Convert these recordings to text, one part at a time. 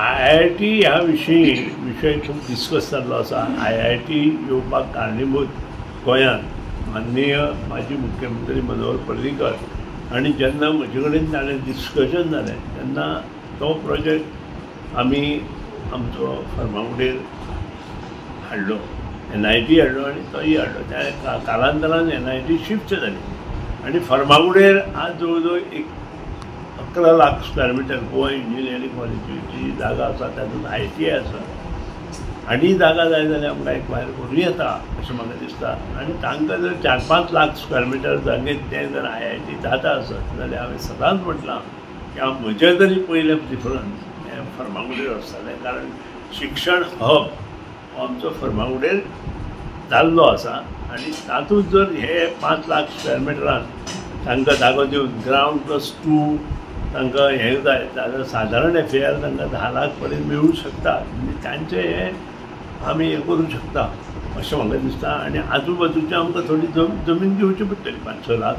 IIT ह्या विषय खूप डिस्कस जाल्लो आसा। IIT येवपाक कारणीभूत गोंयांत माननीय माजी मुख्यमंत्री मनोहर पर्रीकर आनी जेन्ना म्हजे कडेन ताणें डिस्कशन जालें तेन्ना तो प्रोजेक्ट आमी आमचो फर्मागुडेर हाडलो, NIT हाडलो आनी तोय हाडलो। त्या कालांतरान NIT शिफ्ट जाली आनी फर्मागुडेर आज जवळ जवळ 11 lakh square metre Goa engineering कॉलेजीची जागा आसा, तातूंत IIT आसा आनी जागा जाय जाल्यार आमकां एक्वायर करूं येता अशें म्हाका दिसता। आनी तांकां जर 4-5 लाख स्क्वेअर मीटर जागेंत तें जर IIT जाता आसत जाल्यार हांवें सदांच म्हटलां की म्हजें तरी पयलें प्रिफरन्स हें फर्मागुडेर आसतालें, कारण शिक्षण हब हो आमचो फर्मागुडेर जाल्लो आसा आनी तातूंत जर हे 5 लाख स्क्वेअर मिटरान तांकां जागो दिवन ग्रावंड +2 तांकां हें जाय जाल्यार सादारण FAR तांकां 10 लाख पर्यंत मेळूंक शकता आनी तांचें हें आमी हें करूंक शकता अशें म्हाका दिसता। आनी आजूबाजूची आमकां थोडी जमीन घेवची पडटली 5-6 लाख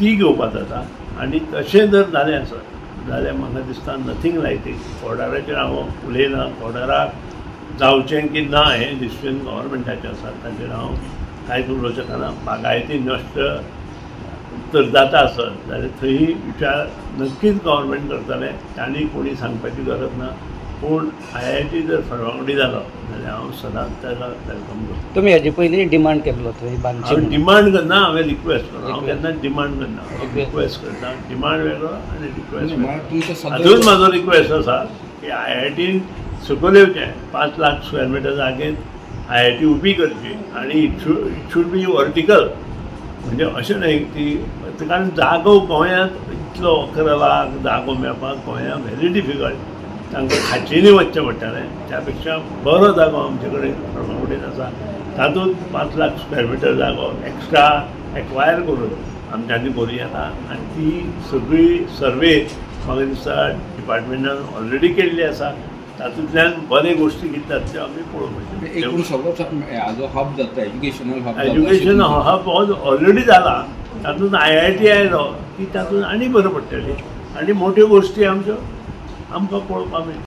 ती घेवपाक जाता। आनी तशें जर जालें आसत जाल्यार म्हाका दिसता नथींग लायक इट। कोर्टाराचेर हांव उलयना, कोर्टाराक जावचें की ना हें डिसिजन गव्हर्मेंटाचें आसा, ताचेर हांव कांयच उलोवंक शकना। बागायती नश्ट जर जाता आसत जाल्यार थंय विचार नक्कीच गव्हर्मेंट करतलें, तांणी कोणी सांगपाची गरज ना। पूण IIT जर फर्मागुडी जालो जाल्यार हांव सदांच ताका वेलकम करता। तुमी हेजे पयलीं डिमांड केल्लो थंय बांदची? हांव डिमांड करना, हांवें रिक्वेस्ट करता। हांव केन्नाच डिमांड करना, रिक्वेस्ट करता। डिमांड वेगळो आनी रिक्वेस्ट अजून म्हाजो रिक्वेस्ट आसा की IITन सकयल येवचें, 5 लाख स्क्वेअर मिटर जागेंत IIT उबी करची आनी इट शूड बी वर्टिकल। म्हणजे अशें न्हय की कारण जागो गोंयांत इतलो 11 लाख जागो मेळपाक गोंयांत व्हेरी डिफिकल्ट, तांकां खाचेनी वचचें पडटलें। त्या पेक्षा बरो जागो आमचे कडेन फर्मागुडेर आसा, तातूंत 5 लाख स्क्वेअर मिटर जागो एक्स्ट्रा एक्वायर करून आमच्यांनी करूं येता। आनी ती सगळी सर्वे म्हाका दिसता डिपार्टमेंटान ऑलरेडी केल्ली आसा, तातूंतल्यान बरे गोश्टी घेतात त्यो आमी पळोवपाच्यो। एकूण सगळो हाजो हब जाता, एज्युकेशनल हब हो ऑलरेडी जाला, तातूंत IIT आयलो की तातूंत आनी बरें पडटलें आनी मोठ्यो गोश्टी आमच्यो आमकां पळोवपाक मेळटल्यो।